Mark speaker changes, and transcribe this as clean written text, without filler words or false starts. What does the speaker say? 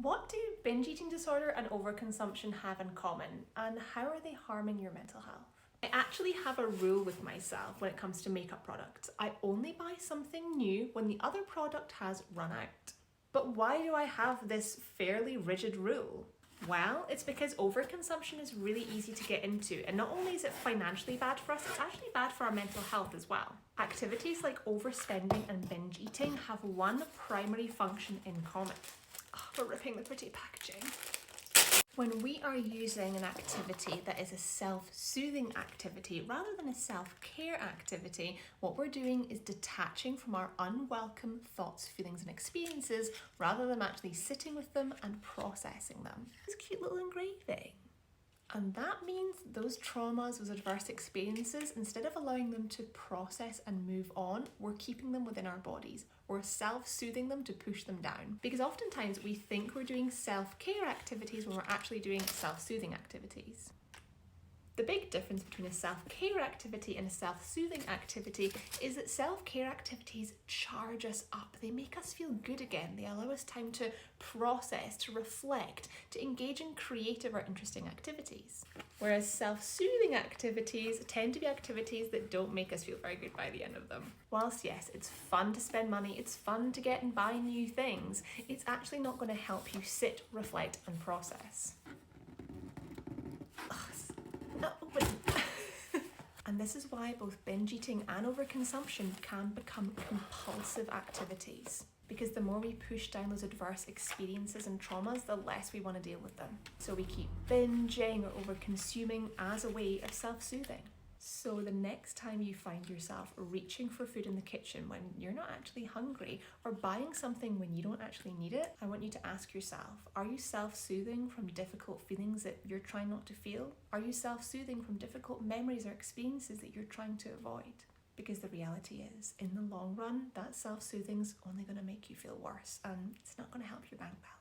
Speaker 1: What do binge eating disorder and overconsumption have in common, and how are they harming your mental health? I actually have a rule with myself when it comes to makeup products. I only buy something new when the other product has run out. But why do I have this fairly rigid rule? Well, it's because overconsumption is really easy to get into, and not only is it financially bad for us, it's actually bad for our mental health as well. Activities like overspending and binge eating have one primary function in common. Oh, we're ripping the pretty packaging. When we are using an activity that is a self-soothing activity rather than a self-care activity, what we're doing is detaching from our unwelcome thoughts, feelings and experiences rather than actually sitting with them and processing them. This cute little engraving. And that means those traumas, those adverse experiences, instead of allowing them to process and move on, we're keeping them within our bodies. We're self-soothing them to push them down. Because oftentimes we think we're doing self-care activities when we're actually doing self-soothing activities. The big difference between a self-care activity and a self-soothing activity is that self-care activities charge us up. They make us feel good again. They allow us time to process, to reflect, to engage in creative or interesting activities. Whereas self-soothing activities tend to be activities that don't make us feel very good by the end of them. Whilst yes, it's fun to spend money, it's fun to get and buy new things, it's actually not going to help you sit, reflect and process. And this is why both binge eating and overconsumption can become compulsive activities. Because the more we push down those adverse experiences and traumas, the less we want to deal with them. So we keep binging or over-consuming as a way of self-soothing. So the next time you find yourself reaching for food in the kitchen when you're not actually hungry, or buying something when you don't actually need it, I want you to ask yourself, are you self-soothing from difficult feelings that you're trying not to feel? Are you self-soothing from difficult memories or experiences that you're trying to avoid? Because the reality is, in the long run, that self-soothing's only going to make you feel worse, and it's not going to help your bank balance.